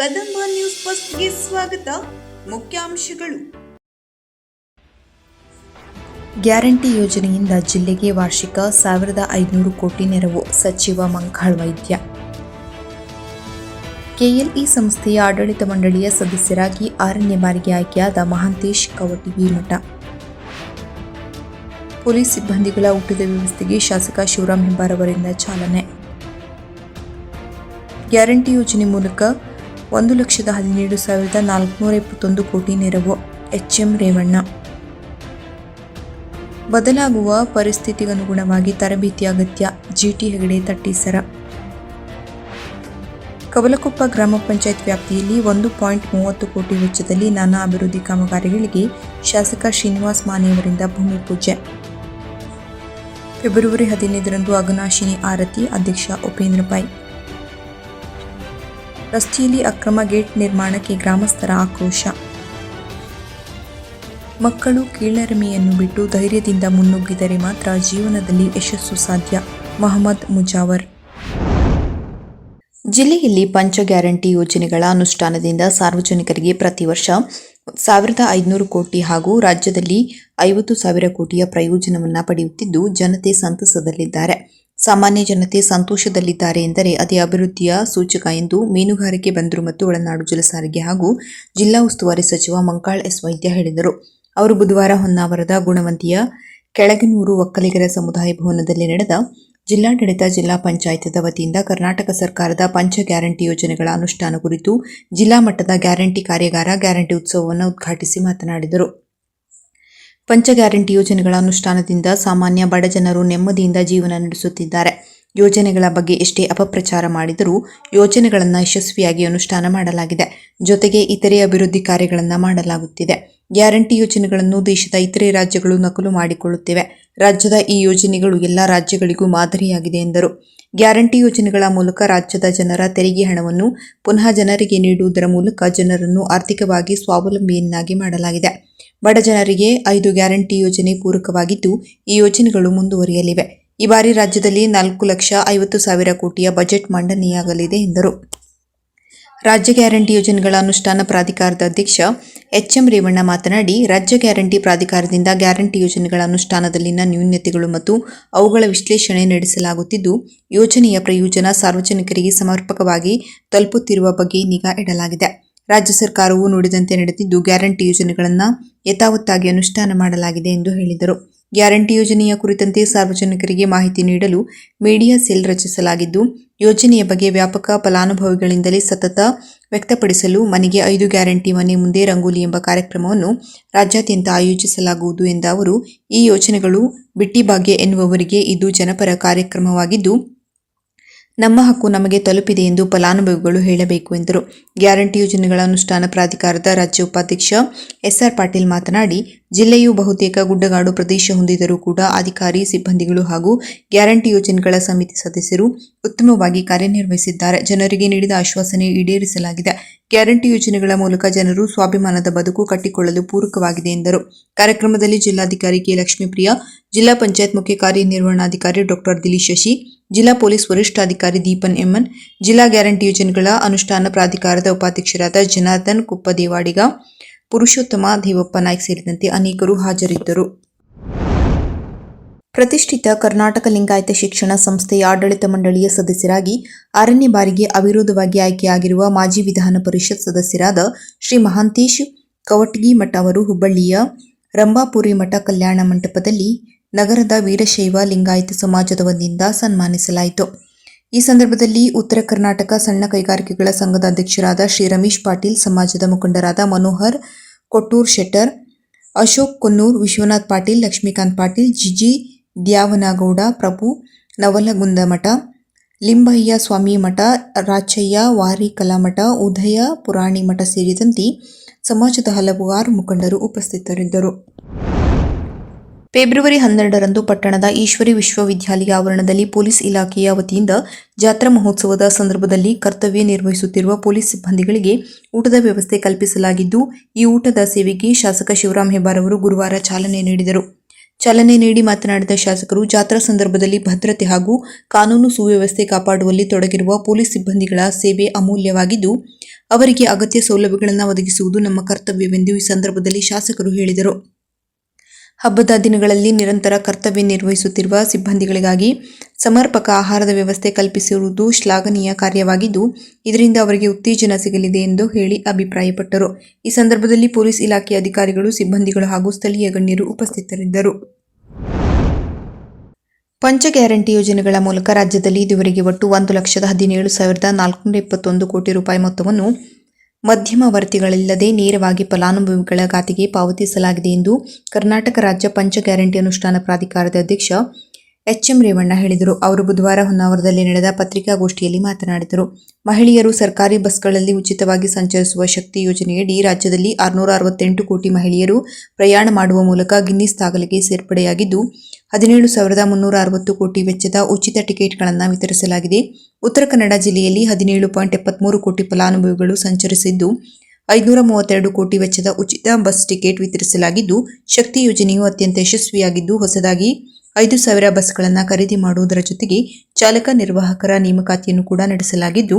Kadamba news ಫಸ್ಟ್ಗೆ ಸ್ವಾಗತ. ಮುಖ್ಯಾಂಶಗಳು. ಗ್ಯಾರಂಟಿ ಯೋಜನೆಯಿಂದ ಜಿಲ್ಲೆಗೆ ವಾರ್ಷಿಕ 1500 ಕೋಟಿ ನೆರವು, ಸಚಿವ ಮಂಕಾಳ್ ವೈದ್ಯ. ಕೆಎಲ್ಇ ಸಂಸ್ಥೆಯ ಆಡಳಿತ ಮಂಡಳಿಯ ಸದಸ್ಯರಾಗಿ 6ನೇ ಬಾರಿಗೆ ಆಯ್ಕೆಯಾದ ಮಹಾಂತೇಶ್ ಕವಟಗಿ ಮಠ. ಪೊಲೀಸ್ ಸಿಬ್ಬಂದಿಗಳ ಊಟದ ವ್ಯವಸ್ಥೆಗೆ ಶಾಸಕ ಶಿವರಾಮ್ ಹೆಬ್ಬಾರ್ ಅವರಿಂದ ಚಾಲನೆ. ಗ್ಯಾರಂಟಿ ಯೋಜನೆ ಮೂಲಕ 1,17,421 ಕೋಟಿ ನೆರವು, ಎಚ್ಎಂ ರೇವಣ್ಣ. ಬದಲಾಗುವ ಪರಿಸ್ಥಿತಿಗನುಗುಣವಾಗಿ ತರಬೇತಿ ಅಗತ್ಯ, ಜಿಟಿ ಹೆಗಡೆ ತಟ್ಟೀಸರ. ಕವಲಕೊಪ್ಪ ಗ್ರಾಮ ಪಂಚಾಯತ್ ವ್ಯಾಪ್ತಿಯಲ್ಲಿ 1.30 ಕೋಟಿ ವೆಚ್ಚದಲ್ಲಿ ನಾನಾ ಅಭಿವೃದ್ಧಿ ಕಾಮಗಾರಿಗಳಿಗೆ ಶಾಸಕ ಶ್ರೀನಿವಾಸ್ ಮಾನೆಯವರಿಂದ ಭೂಮಿ ಪೂಜೆ. ಫೆಬ್ರವರಿ 15ರಂದು ಅಘನಾಶಿನಿ ಆರತಿ, ಅಧ್ಯಕ್ಷ ಉಪೇಂದ್ರ ಪೈ. ರಸ್ತೆಯಲ್ಲಿ ಅಕ್ರಮ ಗೇಟ್ ನಿರ್ಮಾಣಕ್ಕೆ ಗ್ರಾಮಸ್ಥರ ಆಕ್ರೋಶ. ಮಕ್ಕಳು ಕೀಳರಿಮೆಯನ್ನು ಬಿಟ್ಟು ಧೈರ್ಯದಿಂದ ಮುನ್ನುಗ್ಗಿದರೆ ಮಾತ್ರ ಜೀವನದಲ್ಲಿ ಯಶಸ್ಸು ಸಾಧ್ಯ. ಮೊಹಮ್ಮದ್ ಮುಜಾವರ್. ಜಿಲ್ಲೆಯಲ್ಲಿ ಪಂಚ ಗ್ಯಾರಂಟಿ ಯೋಜನೆಗಳ ಅನುಷ್ಠಾನದಿಂದ ಸಾರ್ವಜನಿಕರಿಗೆ ಪ್ರತಿ ವರ್ಷ 1,500 ಕೋಟಿ ಹಾಗೂ ರಾಜ್ಯದಲ್ಲಿ 50,000 ಕೋಟಿಯ ಪ್ರಯೋಜನವನ್ನು ಪಡೆಯುತ್ತಿದ್ದು ಜನತೆ ಸಂತಸದಲ್ಲಿದ್ದಾರೆ. ಸಾಮಾನ್ಯ ಜನತೆ ಸಂತೋಷದಲ್ಲಿದ್ದಾರೆ ಎಂದರೆ ಅದೇ ಅಭಿವೃದ್ಧಿಯ ಸೂಚಕ ಎಂದು ಮೀನುಗಾರಿಕೆ, ಬಂದರು ಮತ್ತು ಒಳನಾಡು ಜಲಸಾರಿಗೆ ಹಾಗೂ ಜಿಲ್ಲಾ ಉಸ್ತುವಾರಿ ಸಚಿವ ಮಂಕಾಳ್ ಎಸ್ ವೈದ್ಯ ಹೇಳಿದರು. ಅವರು ಬುಧವಾರ ಹೊನ್ನಾವರದ ಗುಣವಂತಿಯ ಕೆಳಗನೂರು ಒಕ್ಕಲಿಗರ ಸಮುದಾಯ ಭವನದಲ್ಲಿ ನಡೆದ ಜಿಲ್ಲಾಡಳಿತ, ಜಿಲ್ಲಾ ಪಂಚಾಯತ್ ವತಿಯಿಂದ ಕರ್ನಾಟಕ ಸರ್ಕಾರದ ಪಂಚ ಗ್ಯಾರಂಟಿ ಯೋಜನೆಗಳ ಅನುಷ್ಠಾನ ಕುರಿತು ಜಿಲ್ಲಾ ಮಟ್ಟದ ಗ್ಯಾರಂಟಿ ಕಾರ್ಯಾಗಾರ, ಗ್ಯಾರಂಟಿ ಉತ್ಸವವನ್ನು ಉದ್ಘಾಟಿಸಿ ಮಾತನಾಡಿದರು. ಪಂಚ ಗ್ಯಾರಂಟಿ ಯೋಜನೆಗಳ ಅನುಷ್ಠಾನದಿಂದ ಸಾಮಾನ್ಯ ಬಡ ಜನರು ನೆಮ್ಮದಿಯಿಂದ ಜೀವನ ನಡೆಸುತ್ತಿದ್ದಾರೆ. ಯೋಜನೆಗಳ ಬಗ್ಗೆ ಎಷ್ಟೇ ಅಪಪ್ರಚಾರ ಮಾಡಿದರೂ ಯೋಜನೆಗಳನ್ನು ಯಶಸ್ವಿಯಾಗಿ ಅನುಷ್ಠಾನ ಮಾಡಲಾಗಿದೆ. ಜೊತೆಗೆ ಇತರೆ ಅಭಿವೃದ್ಧಿ ಕಾರ್ಯಗಳನ್ನು ಮಾಡಲಾಗುತ್ತಿದೆ. ಗ್ಯಾರಂಟಿ ಯೋಜನೆಗಳನ್ನು ದೇಶದ ಇತರೆ ರಾಜ್ಯಗಳು ನಕಲು ಮಾಡಿಕೊಳ್ಳುತ್ತಿವೆ. ರಾಜ್ಯದ ಈ ಯೋಜನೆಗಳು ಎಲ್ಲ ರಾಜ್ಯಗಳಿಗೂ ಮಾದರಿಯಾಗಿದೆ ಎಂದರು. ಗ್ಯಾರಂಟಿ ಯೋಜನೆಗಳ ಮೂಲಕ ರಾಜ್ಯದ ಜನರ ತೆರಿಗೆ ಹಣವನ್ನು ಪುನಃ ಜನರಿಗೆ ನೀಡುವುದರ ಮೂಲಕ ಜನರನ್ನು ಆರ್ಥಿಕವಾಗಿ ಸ್ವಾವಲಂಬಿಯನ್ನಾಗಿ ಮಾಡಲಾಗಿದೆ. ಬಡ ಜನರಿಗೆ 5 ಗ್ಯಾರಂಟಿ ಯೋಜನೆ ಪೂರಕವಾಗಿದ್ದು ಈ ಯೋಜನೆಗಳು ಮುಂದುವರಿಯಲಿವೆ. ಈ ಬಾರಿ ರಾಜ್ಯದಲ್ಲಿ 4,50,000 ಕೋಟಿಯ ಬಜೆಟ್ ಮಂಡನೆಯಾಗಲಿದೆ ಎಂದರು. ರಾಜ್ಯ ಗ್ಯಾರಂಟಿ ಯೋಜನೆಗಳ ಅನುಷ್ಠಾನ ಪ್ರಾಧಿಕಾರದ ಅಧ್ಯಕ್ಷ ಎಚ್ಎಂ ರೇವಣ್ಣ ಮಾತನಾಡಿ, ರಾಜ್ಯ ಗ್ಯಾರಂಟಿ ಪ್ರಾಧಿಕಾರದಿಂದ ಗ್ಯಾರಂಟಿ ಯೋಜನೆಗಳ ಅನುಷ್ಠಾನದಲ್ಲಿನ ನ್ಯೂನತೆಗಳು ಮತ್ತು ಅವುಗಳ ವಿಶ್ಲೇಷಣೆ ನಡೆಸಲಾಗುತ್ತಿದ್ದು ಯೋಜನೆಯ ಪ್ರಯೋಜನ ಸಾರ್ವಜನಿಕರಿಗೆ ಸಮರ್ಪಕವಾಗಿ ತಲುಪುತ್ತಿರುವ ಬಗ್ಗೆ ನಿಗಾ ಇಡಲಾಗಿದೆ. ರಾಜ್ಯ ಸರ್ಕಾರವು ನುಡಿದಂತೆ ನಡೆದಿದ್ದು ಗ್ಯಾರಂಟಿ ಯೋಜನೆಗಳನ್ನು ಯಥಾವತ್ತಾಗಿ ಅನುಷ್ಠಾನ ಮಾಡಲಾಗಿದೆ ಎಂದು ಹೇಳಿದರು. ಗ್ಯಾರಂಟಿ ಯೋಜನೆಯ ಕುರಿತಂತೆ ಸಾರ್ವಜನಿಕರಿಗೆ ಮಾಹಿತಿ ನೀಡಲು ಮೀಡಿಯಾ ಸೆಲ್ ರಚಿಸಲಾಗಿದ್ದು ಯೋಜನೆಯ ಬಗ್ಗೆ ವ್ಯಾಪಕ ಫಲಾನುಭವಿಗಳಿಂದಲೇ ಸತತ ವ್ಯಕ್ತಪಡಿಸಲು ಮನೆಗೆ 5 ಗ್ಯಾರಂಟಿ ಮನೆ ಮುಂದೆ ರಂಗೋಲಿ ಎಂಬ ಕಾರ್ಯಕ್ರಮವನ್ನು ರಾಜ್ಯಾದ್ಯಂತ ಆಯೋಜಿಸಲಾಗುವುದು ಎಂದ ಅವರು, ಈ ಯೋಜನೆಗಳು ಬಿಟ್ಟಿ ಭಾಗ್ಯ ಎನ್ನುವವರಿಗೆ ಇದು ಜನಪರ ಕಾರ್ಯಕ್ರಮವಾಗಿದ್ದು ನಮ್ಮ ಹಕ್ಕು ನಮಗೆ ತಲುಪಿದೆ ಎಂದು ಫಲಾನುಭವಿಗಳು ಹೇಳಬೇಕು ಎಂದರು. ಗ್ಯಾರಂಟಿ ಯೋಜನೆಗಳ ಅನುಷ್ಠಾನ ಪ್ರಾಧಿಕಾರದ ರಾಜ್ಯ ಉಪಾಧ್ಯಕ್ಷ ಎಸ್ಆರ್ ಪಾಟೀಲ್ ಮಾತನಾಡಿ, ಜಿಲ್ಲೆಯು ಬಹುತೇಕ ಗುಡ್ಡಗಾಡು ಪ್ರದೇಶ ಹೊಂದಿದರೂ ಕೂಡ ಅಧಿಕಾರಿ, ಸಿಬ್ಬಂದಿಗಳು ಹಾಗೂ ಗ್ಯಾರಂಟಿ ಯೋಜನೆಗಳ ಸಮಿತಿ ಸದಸ್ಯರು ಉತ್ತಮವಾಗಿ ಕಾರ್ಯನಿರ್ವಹಿಸಿದ್ದಾರೆ. ಜನರಿಗೆ ನೀಡಿದ ಆಶ್ವಾಸನೆ ಈಡೇರಿಸಲಾಗಿದೆ. ಗ್ಯಾರಂಟಿ ಯೋಜನೆಗಳ ಮೂಲಕ ಜನರು ಸ್ವಾಭಿಮಾನದ ಬದುಕು ಕಟ್ಟಿಕೊಳ್ಳಲು ಪೂರಕವಾಗಿದೆ ಎಂದರು. ಕಾರ್ಯಕ್ರಮದಲ್ಲಿ ಜಿಲ್ಲಾಧಿಕಾರಿ ಕೆ ಲಕ್ಷ್ಮೀಪ್ರಿಯ, ಜಿಲ್ಲಾ ಪಂಚಾಯತ್ ಮುಖ್ಯ ಕಾರ್ಯನಿರ್ವಹಣಾಧಿಕಾರಿ ಡಾಕ್ಟರ್ ದಿಲೀಶ್ ಶಶಿ, ಜಿಲ್ಲಾ ಪೊಲೀಸ್ ವರಿಷ್ಠಾಧಿಕಾರಿ ದೀಪನ್ ಎಮ್ಮನ್, ಜಿಲ್ಲಾ ಗ್ಯಾರಂಟಿ ಯೋಜನೆಗಳ ಅನುಷ್ಠಾನ ಪ್ರಾಧಿಕಾರದ ಉಪಾಧ್ಯಕ್ಷರಾದ ಜನಾರ್ದನ್ ಕುಪ್ಪದೇವಾಡಿಗ, ಪುರುಷೋತ್ತಮ ದೇವಪ್ಪ ನಾಯ್ಕ್ ಸೇರಿದಂತೆ ಅನೇಕರು ಹಾಜರಿದ್ದರು. ಪ್ರತಿಷ್ಠಿತ ಕರ್ನಾಟಕ ಲಿಂಗಾಯತ ಶಿಕ್ಷಣ ಸಂಸ್ಥೆಯ ಆಡಳಿತ ಮಂಡಳಿಯ ಸದಸ್ಯರಾಗಿ 6ನೇ ಬಾರಿಗೆ ಅವಿರೋಧವಾಗಿ ಆಯ್ಕೆಯಾಗಿರುವ ಮಾಜಿ ವಿಧಾನ ಪರಿಷತ್ ಸದಸ್ಯರಾದ ಶ್ರೀ ಮಹಾಂತೇಶ್ ಕವಟಗಿ ಮಠ ಅವರು ಹುಬ್ಬಳ್ಳಿಯ ರಂಭಾಪುರಿ ಮಠ ಕಲ್ಯಾಣ ಮಂಟಪದಲ್ಲಿ ನಗರದ ವೀರಶೈವ ಲಿಂಗಾಯತ ಸಮಾಜದ ವತಿಯಿಂದ ಸನ್ಮಾನಿಸಲಾಯಿತು. ಈ ಸಂದರ್ಭದಲ್ಲಿ ಉತ್ತರ ಕರ್ನಾಟಕ ಸಣ್ಣ ಕೈಗಾರಿಕೆಗಳ ಸಂಘದ ಅಧ್ಯಕ್ಷರಾದ ಶ್ರೀ ರಮೇಶ್ ಪಾಟೀಲ್, ಸಮಾಜದ ಮುಖಂಡರಾದ ಮನೋಹರ್ ಕೊಟ್ಟೂರ್ ಶೆಟ್ಟರ್, ಅಶೋಕ್ ಕೊನ್ನೂರ್, ವಿಶ್ವನಾಥ್ ಪಾಟೀಲ್, ಲಕ್ಷ್ಮೀಕಾಂತ್ ಪಾಟೀಲ್, ಜಿಜಿ ದ್ಯಾವನಗೌಡ, ಪ್ರಭು ನವಲಗುಂದಮಠ, ಲಿಂಬಯ್ಯ ಸ್ವಾಮಿ ಮಠ, ರಾಚಯ್ಯ ವಾರಿಕಲಾ ಮಠ, ಉದಯ ಪುರಾಣಿ ಮಠ ಸೇರಿದಂತೆ ಸಮಾಜದ ಹಲವಾರು ಮುಖಂಡರು ಉಪಸ್ಥಿತರಿದ್ದರು. ಫೆಬ್ರವರಿ 12ರಂದು ಪಟ್ಟಣದ ಈಶ್ವರಿ ವಿಶ್ವವಿದ್ಯಾಲಯ ಆವರಣದಲ್ಲಿ ಪೊಲೀಸ್ ಇಲಾಖೆಯ ವತಿಯಿಂದ ಜಾತ್ರಾ ಮಹೋತ್ಸವದ ಸಂದರ್ಭದಲ್ಲಿ ಕರ್ತವ್ಯ ನಿರ್ವಹಿಸುತ್ತಿರುವ ಪೊಲೀಸ್ ಸಿಬ್ಬಂದಿಗಳಿಗೆ ಊಟದ ವ್ಯವಸ್ಥೆ ಕಲ್ಪಿಸಲಾಗಿದ್ದು, ಈ ಊಟದ ಸೇವೆಗೆ ಶಾಸಕ ಶಿವರಾಮ್ ಹೆಬ್ಬಾರ್ ಅವರು ಗುರುವಾರ ಚಾಲನೆ ನೀಡಿದರು. ಚಾಲನೆ ನೀಡಿ ಮಾತನಾಡಿದ ಶಾಸಕರು, ಜಾತ್ರಾ ಸಂದರ್ಭದಲ್ಲಿ ಭದ್ರತೆ ಹಾಗೂ ಕಾನೂನು ಸುವ್ಯವಸ್ಥೆ ಕಾಪಾಡುವಲ್ಲಿ ತೊಡಗಿರುವ ಪೊಲೀಸ್ ಸಿಬ್ಬಂದಿಗಳ ಸೇವೆ ಅಮೂಲ್ಯವಾಗಿದ್ದು, ಅವರಿಗೆ ಅಗತ್ಯ ಸೌಲಭ್ಯಗಳನ್ನು ಒದಗಿಸುವುದು ನಮ್ಮ ಕರ್ತವ್ಯವೆಂದು ಈ ಸಂದರ್ಭದಲ್ಲಿ ಶಾಸಕರು ಹೇಳಿದರು. ಹಬ್ಬದ ದಿನಗಳಲ್ಲಿ ನಿರಂತರ ಕರ್ತವ್ಯ ನಿರ್ವಹಿಸುತ್ತಿರುವ ಸಿಬ್ಬಂದಿಗಳಿಗಾಗಿ ಸಮರ್ಪಕ ಆಹಾರದ ವ್ಯವಸ್ಥೆ ಕಲ್ಪಿಸಿರುವುದು ಶ್ಲಾಘನೀಯ ಕಾರ್ಯವಾಗಿದ್ದು, ಇದರಿಂದ ಅವರಿಗೆ ಉತ್ತೇಜನ ಸಿಗಲಿದೆ ಎಂದು ಹೇಳಿ ಅಭಿಪ್ರಾಯಪಟ್ಟರು. ಈ ಸಂದರ್ಭದಲ್ಲಿ ಪೊಲೀಸ್ ಇಲಾಖೆಯ ಅಧಿಕಾರಿಗಳು, ಸಿಬ್ಬಂದಿಗಳು ಹಾಗೂ ಸ್ಥಳೀಯ ಗಣ್ಯರು ಉಪಸ್ಥಿತರಿದ್ದರು. ಪಂಚ ಗ್ಯಾರಂಟಿ ಯೋಜನೆಗಳ ಮೂಲಕ ರಾಜ್ಯದಲ್ಲಿ ಇದುವರೆಗೆ ಒಟ್ಟು 1,17,421 ಕೋಟಿ ರೂಪಾಯಿ ಮೊತ್ತವನ್ನು ಮಧ್ಯಮವರ್ತಿಗಳಿಲ್ಲದೆ ನೇರವಾಗಿ ಫಲಾನುಭವಿಗಳ ಖಾತೆಗೆ ಪಾವತಿಸಲಾಗಿದೆ ಎಂದು ಕರ್ನಾಟಕ ರಾಜ್ಯ ಪಂಚ ಗ್ಯಾರಂಟಿ ಅನುಷ್ಠಾನ ಪ್ರಾಧಿಕಾರದ ಅಧ್ಯಕ್ಷ ಎಚ್.ಎಂ. ರೇವಣ್ಣ ಹೇಳಿದರು. ಅವರು ಬುಧವಾರ ಹೊನ್ನಾವರದಲ್ಲಿ ನಡೆದ ಪತ್ರಿಕಾಗೋಷ್ಠಿಯಲ್ಲಿ ಮಾತನಾಡಿದರು. ಮಹಿಳೆಯರು ಸರ್ಕಾರಿ ಬಸ್ಗಳಲ್ಲಿ ಉಚಿತವಾಗಿ ಸಂಚರಿಸುವ ಶಕ್ತಿ ಯೋಜನೆಯಡಿ ರಾಜ್ಯದಲ್ಲಿ 668 ಕೋಟಿ ಮಹಿಳೆಯರು ಪ್ರಯಾಣ ಮಾಡುವ ಮೂಲಕ ಗಿನ್ನಿಸ್ ದಾಖಲೆಗೆ ಸೇರ್ಪಡೆಯಾಗಿದ್ದು, 17,360 ಕೋಟಿ ವೆಚ್ಚದ ಉಚಿತ ಟಿಕೆಟ್ಗಳನ್ನು ವಿತರಿಸಲಾಗಿದೆ. ಉತ್ತರ ಕನ್ನಡ ಜಿಲ್ಲೆಯಲ್ಲಿ 17.73 ಕೋಟಿ ಫಲಾನುಭವಿಗಳು ಸಂಚರಿಸಿದ್ದು, 532 ಕೋಟಿ ವೆಚ್ಚದ ಉಚಿತ ಬಸ್ ಟಿಕೆಟ್ ವಿತರಿಸಲಾಗಿದ್ದು, ಶಕ್ತಿ ಯೋಜನೆಯು ಅತ್ಯಂತ ಯಶಸ್ವಿಯಾಗಿದ್ದು, ಹೊಸದಾಗಿ 5,000 ಬಸ್ಗಳನ್ನು ಖರೀದಿ ಮಾಡುವುದರ ಜೊತೆಗೆ ಚಾಲಕ ನಿರ್ವಾಹಕರ ನೇಮಕಾತಿಯನ್ನು ಕೂಡ ನಡೆಸಲಾಗಿದ್ದು,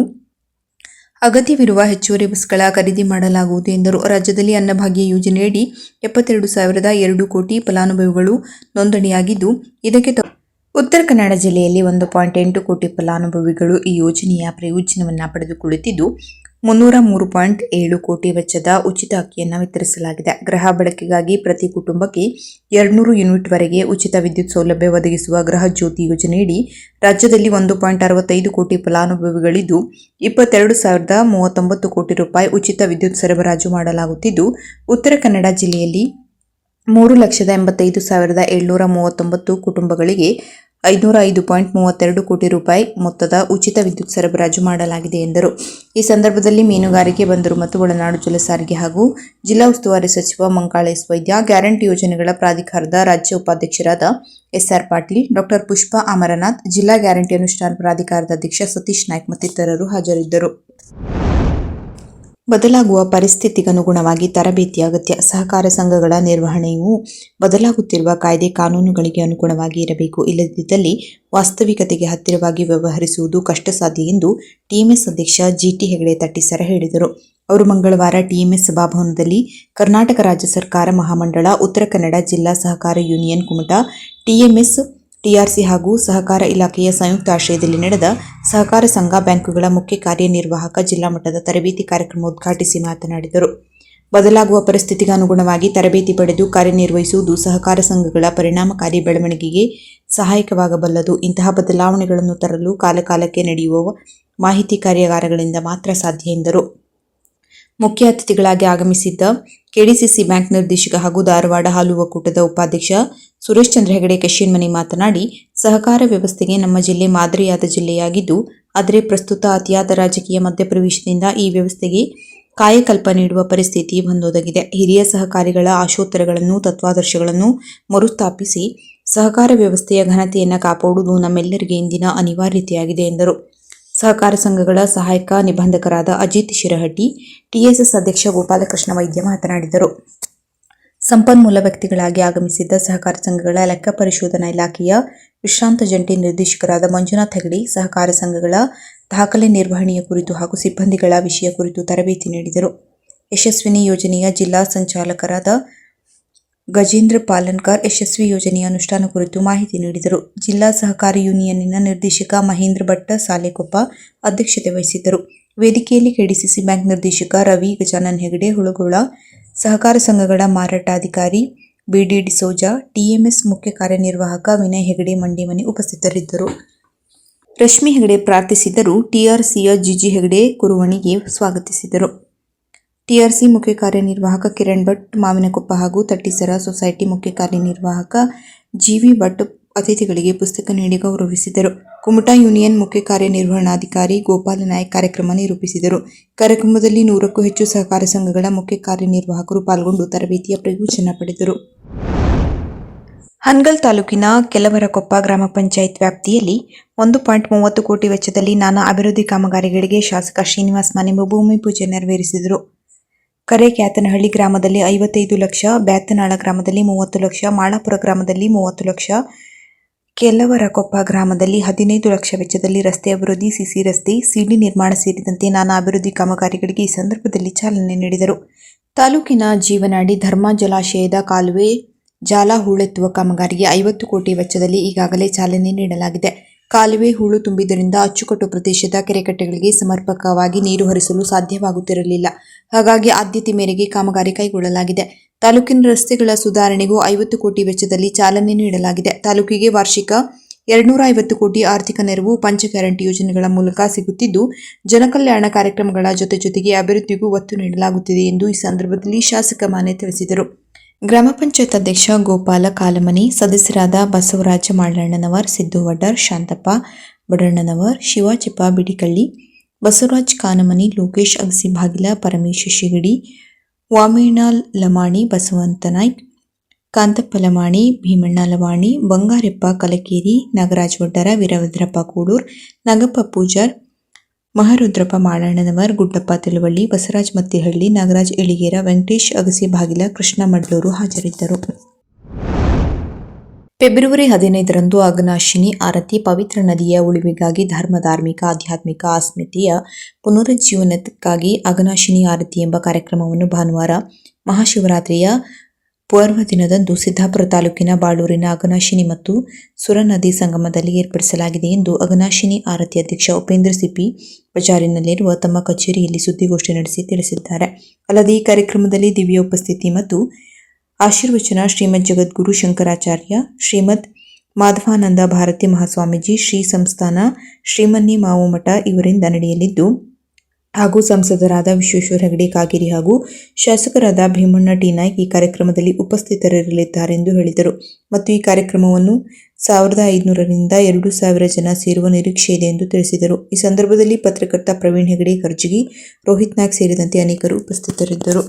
ಅಗತ್ಯವಿರುವ ಹೆಚ್ಚುವರಿ ಬಸ್ಗಳ ಖರೀದಿ ಮಾಡಲಾಗುವುದು ಎಂದರು. ರಾಜ್ಯದಲ್ಲಿ ಅನ್ನಭಾಗ್ಯ ಯೋಜನೆಯಡಿ 72,002 ಕೋಟಿ ಫಲಾನುಭವಿಗಳು ನೋಂದಣಿಯಾಗಿದ್ದು, ಇದಕ್ಕೆ ಉತ್ತರ ಕನ್ನಡ ಜಿಲ್ಲೆಯಲ್ಲಿ 1.8 ಕೋಟಿ ಫಲಾನುಭವಿಗಳು ಈ ಯೋಜನೆಯ ಪ್ರಯೋಜನವನ್ನು ಪಡೆದುಕೊಳ್ಳುತ್ತಿದ್ದು, 303.7 ಕೋಟಿ ವೆಚ್ಚದ ಉಚಿತ ಅಕ್ಕಿಯನ್ನು ವಿತರಿಸಲಾಗಿದೆ. ಗೃಹ ಬಳಕೆಗಾಗಿ ಪ್ರತಿ ಕುಟುಂಬಕ್ಕೆ 200 ಯೂನಿಟ್ವರೆಗೆ ಉಚಿತ ವಿದ್ಯುತ್ ಸೌಲಭ್ಯ ಒದಗಿಸುವ ಗೃಹ ಜ್ಯೋತಿ ಯೋಜನೆಯಡಿ ರಾಜ್ಯದಲ್ಲಿ 1.65 ಕೋಟಿ ಫಲಾನುಭವಿಗಳಿದ್ದು, 22,039 ಕೋಟಿ ರೂಪಾಯಿ ಉಚಿತ ವಿದ್ಯುತ್ ಸರಬರಾಜು ಮಾಡಲಾಗುತ್ತಿದ್ದು, ಉತ್ತರ ಕನ್ನಡ ಜಿಲ್ಲೆಯಲ್ಲಿ 3,85,739 ಕುಟುಂಬಗಳಿಗೆ 505.32 ಕೋಟಿ ರೂಪಾಯಿ ಮೊತ್ತದ ಉಚಿತ ವಿದ್ಯುತ್ ಸರಬರಾಜು ಮಾಡಲಾಗಿದೆ ಎಂದರು. ಈ ಸಂದರ್ಭದಲ್ಲಿ ಮೀನುಗಾರಿಕೆ, ಬಂದರು ಮತ್ತು ಒಳನಾಡು ಜಲಸಾರಿಗೆ ಹಾಗೂ ಜಿಲ್ಲಾ ಉಸ್ತುವಾರಿ ಸಚಿವ ಮಂಕಾಳ ಎಸ್. ವೈದ್ಯ, ಗ್ಯಾರಂಟಿ ಯೋಜನೆಗಳ ಪ್ರಾಧಿಕಾರದ ರಾಜ್ಯ ಉಪಾಧ್ಯಕ್ಷರಾದ ಎಸ್.ಆರ್. ಪಾಟೀಲ್, ಡಾ. ಪುಷ್ಪಾ ಅಮರನಾಥ್, ಜಿಲ್ಲಾ ಗ್ಯಾರಂಟಿ ಅನುಷ್ಠಾನ ಪ್ರಾಧಿಕಾರದ ಅಧ್ಯಕ್ಷ ಸತೀಶ್ ನಾಯ್ಕ್ ಮತ್ತಿತರರು ಹಾಜರಿದ್ದರು. ಬದಲಾಗುವ ಪರಿಸ್ಥಿತಿಗನುಗುಣವಾಗಿ ತರಬೇತಿ ಅಗತ್ಯ. ಸಹಕಾರ ಸಂಘಗಳ ನಿರ್ವಹಣೆಯು ಬದಲಾಗುತ್ತಿರುವ ಕಾಯ್ದೆ ಕಾನೂನುಗಳಿಗೆ ಅನುಗುಣವಾಗಿ ಇರಬೇಕು. ಇಲ್ಲದಿದ್ದಲ್ಲಿ ವಾಸ್ತವಿಕತೆಗೆ ಹತ್ತಿರವಾಗಿ ವ್ಯವಹರಿಸುವುದು ಕಷ್ಟಸಾಧ್ಯ ಎಂದು ಟಿಎಂಎಸ್ ಅಧ್ಯಕ್ಷ ಜಿಟಿ ಹೆಗಡೆ ತಟ್ಟಿಸರ ಹೇಳಿದರು. ಅವರು ಮಂಗಳವಾರ ಟಿಎಂಎಸ್ ಸಭಾಭವನದಲ್ಲಿ ಕರ್ನಾಟಕ ರಾಜ್ಯ ಸರ್ಕಾರ ಮಹಾಮಂಡಳ, ಉತ್ತರ ಕನ್ನಡ ಜಿಲ್ಲಾ ಸಹಕಾರ ಯೂನಿಯನ್ ಕುಮಟಾ, ಟಿಎಂಎಸ್, ಟಿಆರ್ಸಿ ಹಾಗೂ ಸಹಕಾರ ಇಲಾಖೆಯ ಸಂಯುಕ್ತ ಆಶ್ರಯದಲ್ಲಿ ನಡೆದ ಸಹಕಾರ ಸಂಘ ಬ್ಯಾಂಕುಗಳ ಮುಖ್ಯ ಕಾರ್ಯನಿರ್ವಾಹಕ ಜಿಲ್ಲಾ ಮಟ್ಟದ ತರಬೇತಿ ಕಾರ್ಯಕ್ರಮ ಉದ್ಘಾಟಿಸಿ ಮಾತನಾಡಿದರು. ಬದಲಾಗುವ ಪರಿಸ್ಥಿತಿಗೆ ಅನುಗುಣವಾಗಿ ತರಬೇತಿ ಪಡೆದು ಕಾರ್ಯನಿರ್ವಹಿಸುವುದು ಸಹಕಾರ ಸಂಘಗಳ ಪರಿಣಾಮಕಾರಿ ಬೆಳವಣಿಗೆಗೆ ಸಹಾಯಕವಾಗಬಲ್ಲದು. ಇಂತಹ ಬದಲಾವಣೆಗಳನ್ನು ತರಲು ಕಾಲಕಾಲಕ್ಕೆ ನಡೆಯುವ ಮಾಹಿತಿ ಕಾರ್ಯಾಗಾರಗಳಿಂದ ಮಾತ್ರ ಸಾಧ್ಯ ಎಂದರು. ಮುಖ್ಯ ಅತಿಥಿಗಳಾಗಿ ಆಗಮಿಸಿದ್ದ ಕೆಡಿಸಿಸಿ ಬ್ಯಾಂಕ್ ನಿರ್ದೇಶಕ ಹಾಗೂ ಧಾರವಾಡ ಹಾಲು ಒಕ್ಕೂಟದ ಉಪಾಧ್ಯಕ್ಷ ಸುರೇಶ್ ಚಂದ್ರ ಹೆಗಡೆ ಕಶಿಯನ್ಮನಿ ಮಾತನಾಡಿ, ಸಹಕಾರ ವ್ಯವಸ್ಥೆಗೆ ನಮ್ಮ ಜಿಲ್ಲೆ ಮಾದರಿಯಾದ ಜಿಲ್ಲೆಯಾಗಿದ್ದು, ಆದರೆ ಪ್ರಸ್ತುತ ಅತಿಯಾದ ರಾಜಕೀಯ ಮಧ್ಯಪ್ರವೇಶದಿಂದ ಈ ವ್ಯವಸ್ಥೆಗೆ ಕಾಯಕಲ್ಪ ನೀಡುವ ಪರಿಸ್ಥಿತಿ ಬಂದೊದಗಿದೆ. ಹಿರಿಯ ಸಹಕಾರಿಗಳ ಆಶೋತ್ತರಗಳನ್ನು, ತತ್ವಾದರ್ಶಗಳನ್ನು ಮರುಸ್ಥಾಪಿಸಿ ಸಹಕಾರ ವ್ಯವಸ್ಥೆಯ ಘನತೆಯನ್ನು ಕಾಪಾಡುವುದು ನಮ್ಮೆಲ್ಲರಿಗೆ ಇಂದಿನ ಅನಿವಾರ್ಯತೆಯಾಗಿದೆ ಎಂದರು. ಸಹಕಾರ ಸಂಘಗಳ ಸಹಾಯಕ ನಿಬಂಧಕರಾದ ಅಜಿತ್ ಶಿರಹಟ್ಟಿ, ಟಿಎಸ್ಎಸ್ ಅಧ್ಯಕ್ಷ ಗೋಪಾಲಕೃಷ್ಣ ವೈದ್ಯ ಮಾತನಾಡಿದರು. ಸಂಪನ್ಮೂಲ ವ್ಯಕ್ತಿಗಳಾಗಿ ಆಗಮಿಸಿದ್ದ ಸಹಕಾರ ಸಂಘಗಳ ಲೆಕ್ಕ ಪರಿಶೋಧನಾ ಇಲಾಖೆಯ ವಿಶ್ರಾಂತ ಜಂಟಿ ನಿರ್ದೇಶಕರಾದ ಮಂಜುನಾಥ್ ಹೆಗಡೆ, ಸಹಕಾರ ಸಂಘಗಳ ದಾಖಲೆ ನಿರ್ವಹಣೆಯ ಕುರಿತು ಹಾಗೂ ಸಿಬ್ಬಂದಿಗಳ ವಿಷಯ ಕುರಿತು ತರಬೇತಿ ನೀಡಿದರು. ಯಶಸ್ವಿನಿ ಯೋಜನೆಯ ಜಿಲ್ಲಾ ಸಂಚಾಲಕರಾದ ಗಜೇಂದ್ರ ಪಾಲನ್ಕರ್ ಯಶಸ್ವಿ ಯೋಜನೆಯ ಅನುಷ್ಠಾನ ಕುರಿತು ಮಾಹಿತಿ ನೀಡಿದರು. ಜಿಲ್ಲಾ ಸಹಕಾರಿ ಯೂನಿಯನ್ನಿನ ನಿರ್ದೇಶಕ ಮಹೇಂದ್ರ ಭಟ್ಟ ಸಾಲೆಕೊಪ್ಪ ಅಧ್ಯಕ್ಷತೆ ವಹಿಸಿದ್ದರು. ವೇದಿಕೆಯಲ್ಲಿ ಕೆಡಿಸಿಸಿ ಬ್ಯಾಂಕ್ ನಿರ್ದೇಶಕ ರವಿ ಗಜಾನನ್ ಹೆಗಡೆ ಹುಳಗೋಳ, ಸಹಕಾರ ಸಂಘಗಳ ಮಾರಾಟಾಧಿಕಾರಿ ಬಿಡಿ ಡಿಸೋಜಾ, ಟಿಎಂಎಸ್ ಮುಖ್ಯ ಕಾರ್ಯನಿರ್ವಾಹಕ ವಿನಯ್ ಹೆಗಡೆ ಮಂಡಿಮನಿ ಉಪಸ್ಥಿತರಿದ್ದರು. ರಶ್ಮಿ ಹೆಗಡೆ ಪ್ರಾರ್ಥಿಸಿದರು. ಟಿಆರ್ಸಿಯ ಜಿಜಿ ಹೆಗಡೆ ಕುರುವಣಿಗೆ ಸ್ವಾಗತಿಸಿದರು. ಟಿಆರ್ಸಿ ಮುಖ್ಯ ಕಾರ್ಯನಿರ್ವಾಹಕ ಕಿರಣ್ ಭಟ್ ಮಾವಿನಕೊಪ್ಪ ಹಾಗೂ ತಟ್ಟಿಸರ ಸೊಸೈಟಿ ಮುಖ್ಯ ಕಾರ್ಯನಿರ್ವಾಹಕ ಜಿವಿ ಭಟ್ ಅತಿಥಿಗಳಿಗೆ ಪುಸ್ತಕ ನೀಡಿ ಗೌರವಿಸಿದರು. ಕುಮಟಾ ಯೂನಿಯನ್ ಮುಖ್ಯ ಕಾರ್ಯನಿರ್ವಹಣಾಧಿಕಾರಿ ಗೋಪಾಲ ನಾಯಕ್ ಕಾರ್ಯಕ್ರಮ ನಿರೂಪಿಸಿದರು. ಕಾರ್ಯಕ್ರಮದಲ್ಲಿ 100ಕ್ಕೂ ಹೆಚ್ಚು ಸಹಕಾರ ಸಂಘಗಳ ಮುಖ್ಯ ಕಾರ್ಯನಿರ್ವಾಹಕರು ಪಾಲ್ಗೊಂಡು ತರಬೇತಿಯ ಪ್ರಯೋಜನ ಪಡೆದರು. ಹನಗಲ್ ತಾಲೂಕಿನ ಕೆಲವರಕೊಪ್ಪ ಗ್ರಾಮ ಪಂಚಾಯತ್ ವ್ಯಾಪ್ತಿಯಲ್ಲಿ 1.30 ಕೋಟಿ ವೆಚ್ಚದಲ್ಲಿ ನಾನಾ ಅಭಿವೃದ್ಧಿ ಕಾಮಗಾರಿಗಳಿಗೆ ಶಾಸಕ ಶ್ರೀನಿವಾಸ್ ಮಾನೆಂಬ ಭೂಮಿ ಪೂಜೆ ನೆರವೇರಿಸಿದರು. ಕರೇಕ್ಯಾತನಹಳ್ಳಿ ಗ್ರಾಮದಲ್ಲಿ 55 ಲಕ್ಷ, ಬ್ಯಾತನಾಳ ಗ್ರಾಮದಲ್ಲಿ 30 ಲಕ್ಷ, ಮಾಳಾಪುರ ಗ್ರಾಮದಲ್ಲಿ 30 ಲಕ್ಷ, ಕೆಲ್ಲವರಕೊಪ್ಪ ಗ್ರಾಮದಲ್ಲಿ 15 ಲಕ್ಷ ವೆಚ್ಚದಲ್ಲಿ ರಸ್ತೆ ಅಭಿವೃದ್ಧಿ, ಸಿಸಿ ರಸ್ತೆ, ಸಿಡಿ ನಿರ್ಮಾಣ ಸೇರಿದಂತೆ ನಾನಾ ಅಭಿವೃದ್ಧಿ ಕಾಮಗಾರಿಗಳಿಗೆ ಈ ಸಂದರ್ಭದಲ್ಲಿ ಚಾಲನೆ ನೀಡಿದರು. ತಾಲೂಕಿನ ಜೀವನಾಡಿ ಧರ್ಮ ಜಲಾಶಯದ ಕಾಲುವೆ ಜಾಲ ಹೂಳೆತ್ತುವ ಕಾಮಗಾರಿಗೆ 50 ಕೋಟಿ ವೆಚ್ಚದಲ್ಲಿ ಈಗಾಗಲೇ ಚಾಲನೆ ನೀಡಲಾಗಿದೆ. ಕಾಲುವೆ ಹೂಳು ತುಂಬಿದ್ದರಿಂದ ಅಚ್ಚುಕಟ್ಟು ಪ್ರದೇಶದ ಕೆರೆಕಟ್ಟೆಗಳಿಗೆ ಸಮರ್ಪಕವಾಗಿ ನೀರು ಹರಿಸಲು ಸಾಧ್ಯವಾಗುತ್ತಿರಲಿಲ್ಲ. ಹಾಗಾಗಿ ಆದ್ಯತೆ ಮೇರೆಗೆ ಕಾಮಗಾರಿ ಕೈಗೊಳ್ಳಲಾಗಿದೆ. ತಾಲೂಕಿನ ರಸ್ತೆಗಳ ಸುಧಾರಣೆಗೂ 50 ಕೋಟಿ ವೆಚ್ಚದಲ್ಲಿ ಚಾಲನೆ ನೀಡಲಾಗಿದೆ. ತಾಲೂಕಿಗೆ ವಾರ್ಷಿಕ 250 ಕೋಟಿ ಆರ್ಥಿಕ ನೆರವು ಪಂಚ ಗ್ಯಾರಂಟಿ ಯೋಜನೆಗಳ ಮೂಲಕ ಸಿಗುತ್ತಿದ್ದು, ಜನಕಲ್ಯಾಣ ಕಾರ್ಯಕ್ರಮಗಳ ಜೊತೆಗೆ ಅಭಿವೃದ್ಧಿಗೂ ಒತ್ತು ನೀಡಲಾಗುತ್ತಿದೆ ಎಂದು ಈ ಸಂದರ್ಭದಲ್ಲಿ ಶಾಸಕ ಮಾನೆ ತಿಳಿಸಿದರು. ಗ್ರಾಮ ಪಂಚಾಯತ್ ಅಧ್ಯಕ್ಷ ಗೋಪಾಲ ಕಾಲಮನಿ, ಸದಸ್ಯರಾದ ಬಸವರಾಜ ಮಾಳಣ್ಣನವರ್, ಸಿದ್ದು ವಡ್ಡರ್, ಶಾಂತಪ್ಪ ಬಡಣ್ಣನವರ್, ಶಿವಾಜಿಪ್ಪ ಬಿಡಿಕಳ್ಳಿ, ಬಸವರಾಜ್ ಕಾನಮನಿ, ಲೋಕೇಶ್ ಅಗಸಿಬಾಗಿಲ, ಪರಮೇಶ್ ಶಿಗಡಿ, ವಾಮೇಣ ಲಮಾಣಿ, ಬಸವಂತ ನಾಯ್ಕ್, ಕಾಂತಪ್ಪ ಲಮಾಣಿ, ಭೀಮಣ್ಣ ಲವಾಣಿ, ಬಂಗಾರೆಪ್ಪ ಕಲಕೇರಿ, ನಾಗರಾಜ್ ವಡ್ಡರ, ವೀರಭದ್ರಪ್ಪ ಕೂಡೂರ್, ನಾಗಪ್ಪ ಪೂಜಾರ್, ಮಹಾರುದ್ರಪ್ಪ ಮಾಳಣ್ಣನವರ್, ಗುಡ್ಡಪ್ಪ ತಿಳುವಳ್ಳಿ, ಬಸವರಾಜ್ ಮತ್ತಿಹಳ್ಳಿ, ನಾಗರಾಜ್ ಎಳಿಗೇರ, ವೆಂಕಟೇಶ್ ಅಗಸಿಬಾಗಿಲ, ಕೃಷ್ಣ ಮಡ್ಲೂರು ಹಾಜರಿದ್ದರು. ಫೆಬ್ರವರಿ 15ರಂದು ಅಘನಾಶಿನಿ ಆರತಿ ಪವಿತ್ರ ನದಿಯ ಉಳಿವಿಗಾಗಿ ಧಾರ್ಮಿಕ ಆಧ್ಯಾತ್ಮಿಕ ಅಸ್ಮಿತೆಯ ಪುನರುಜ್ಜೀವನಕ್ಕಾಗಿ ಅಘನಾಶಿನಿ ಆರತಿ ಎಂಬ ಕಾರ್ಯಕ್ರಮವನ್ನು ಭಾನುವಾರ ಮಹಾಶಿವರಾತ್ರಿಯ ಪೂರ್ವ ದಿನದಂದು ಸಿದ್ದಾಪುರ ತಾಲೂಕಿನ ಬಾಳೂರಿನ ಅಘನಾಶಿನಿ ಮತ್ತು ಸುರನದಿ ಸಂಗಮದಲ್ಲಿ ಏರ್ಪಡಿಸಲಾಗಿದೆ ಎಂದು ಅಘನಾಶಿನಿ ಆರತಿ ಅಧ್ಯಕ್ಷ ಉಪೇಂದ್ರ ಸಿಪಿ ಬಜಾರಿನಲ್ಲಿರುವ ತಮ್ಮ ಕಚೇರಿಯಲ್ಲಿ ಸುದ್ದಿಗೋಷ್ಠಿ ನಡೆಸಿ ತಿಳಿಸಿದ್ದಾರೆ. ಅಲ್ಲದೆ ಈ ಕಾರ್ಯಕ್ರಮದಲ್ಲಿ ದಿವ್ಯ ಉಪಸ್ಥಿತಿ ಮತ್ತು ಆಶೀರ್ವಚನ ಶ್ರೀಮದ್ ಜಗದ್ಗುರು ಶಂಕರಾಚಾರ್ಯ, ಶ್ರೀಮದ್ ಮಾಧವಾನಂದ ಭಾರತಿ ಮಹಾಸ್ವಾಮೀಜಿ, ಶ್ರೀ ಸಂಸ್ಥಾನ ಶ್ರೀಮನ್ನಿ ಮಾವುಮಠ ಇವರಿಂದ ನಡೆಯಲಿದ್ದು ಹಾಗೂ ಸಂಸದರಾದ ವಿಶ್ವೇಶ್ವರ ಹೆಗಡೆ ಕಾಗೇರಿ ಹಾಗೂ ಶಾಸಕರಾದ ಭೀಮಣ್ಣ ಟಿ ನಾಯ್ಕ್ ಈ ಕಾರ್ಯಕ್ರಮದಲ್ಲಿ ಉಪಸ್ಥಿತರಿರಲಿದ್ದಾರೆಂದು ಹೇಳಿದರು. ಮತ್ತು ಈ ಕಾರ್ಯಕ್ರಮವನ್ನು 1500ರಿಂದ 2000 ಜನ ಸೇರುವ ನಿರೀಕ್ಷೆ ಇದೆ ಎಂದು ತಿಳಿಸಿದರು. ಈ ಸಂದರ್ಭದಲ್ಲಿ ಪತ್ರಕರ್ತ ಪ್ರವೀಣ್ ಹೆಗಡೆ ಕರ್ಜಗಿ, ರೋಹಿತ್ ನಾಯ್ಕ್ ಸೇರಿದಂತೆ ಅನೇಕರು ಉಪಸ್ಥಿತರಿದ್ದರು.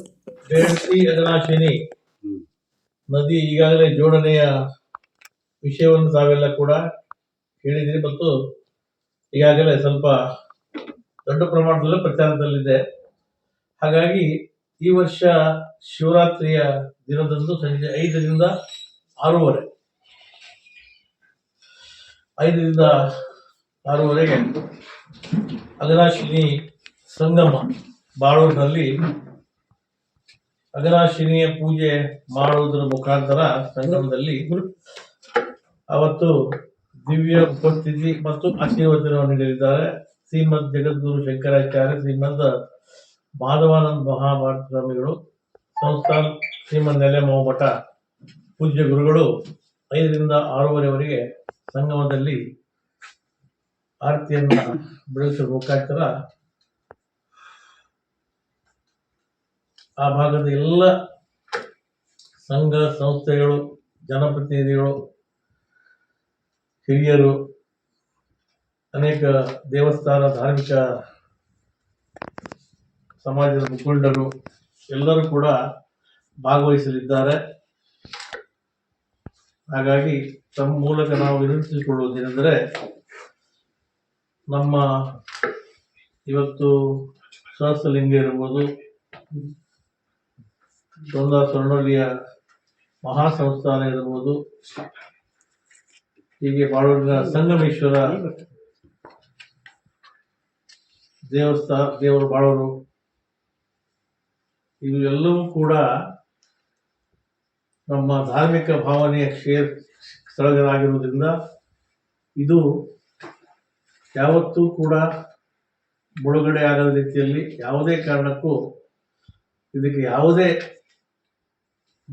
ನದಿ ಈಗಾಗಲೇ ಜೋಡಣೆಯ ವಿಷಯವನ್ನು ತಾವೆಲ್ಲ ಕೂಡ ಕೇಳಿದಿರಿ ಮತ್ತು ಈಗಾಗಲೇ ಸ್ವಲ್ಪ ದೊಡ್ಡ ಪ್ರಮಾಣದಲ್ಲಿ ಪ್ರಚಾರದಲ್ಲಿದೆ. ಹಾಗಾಗಿ ಈ ವರ್ಷ ಶಿವರಾತ್ರಿಯ ದಿನದಂದು ಸಂಜೆ 5ರಿಂದ 6:30 ಅಘನಾಶಿನಿ ಸಂಗಮ ಬಾಳೂರಿನಲ್ಲಿ ಅಘನಾಶಿನಿಯ ಪೂಜೆ ಮಾಡುವುದರ ಮುಖಾಂತರ ಸಂಗಮದಲ್ಲಿ ಅವತ್ತು ದಿವ್ಯ ಉಪಸ್ಥಿತಿ ಮತ್ತು ಆಶೀರ್ವಚನವನ್ನು ನೀಡಲಿದ್ದಾರೆ. ಶ್ರೀಮದ್ ಜಗದ್ಗುರು ಶಂಕರಾಚಾರ್ಯ, ಶ್ರೀಮದ್ ಮಾಧವಾನಂದ ಮಹಾಭಾರತ ಸ್ವಾಮಿಗಳು, ಸಂಸ್ಥಾನ ಶ್ರೀಮದ್ ನೆಲೆಮಾವು ಮಠ ಪೂಜ್ಯ ಗುರುಗಳು 5ರಿಂದ 6:30 ಸಂಗಮದಲ್ಲಿ ಆರತಿಯನ್ನ ಬೆಳೆಸುವ ಮುಖಾಂತರ ಆ ಭಾಗದ ಎಲ್ಲ ಸಂಘ ಸಂಸ್ಥೆಗಳು, ಜನಪ್ರತಿನಿಧಿಗಳು, ಹಿರಿಯರು, ಅನೇಕ ದೇವಸ್ಥಾನ ಧಾರ್ಮಿಕ ಸಮಾಜದ ಮುಖಂಡರು ಎಲ್ಲರೂ ಕೂಡ ಭಾಗವಹಿಸಲಿದ್ದಾರೆ. ಹಾಗಾಗಿ ತಮ್ಮ ಮೂಲಕ ನಾವು ವಿನಂತಿಸಿಕೊಳ್ಳುವುದೇನೆಂದರೆ, ನಮ್ಮ ಇವತ್ತು ಸಹಸ್ರಲಿಂಗ ಇರಬಹುದು, ಸ್ವರ್ಣೋಲಿಯ ಮಹಾಸಂಸ್ಥಾನ ಇರಬಹುದು, ಹೀಗೆ ಬಾಳೂರಿನ ಸಂಗಮೇಶ್ವರ ದೇವರು ಬಾಳೂರು, ಇವೆಲ್ಲವೂ ಕೂಡ ನಮ್ಮ ಧಾರ್ಮಿಕ ಭಾವನೆಯ ಸ್ಥಳಗಳಾಗಿರುವುದರಿಂದ ಇದು ಯಾವತ್ತೂ ಕೂಡ ಮುಳುಗಡೆ ಆಗದ ರೀತಿಯಲ್ಲಿ ಯಾವುದೇ ಕಾರಣಕ್ಕೂ ಇದಕ್ಕೆ ಯಾವುದೇ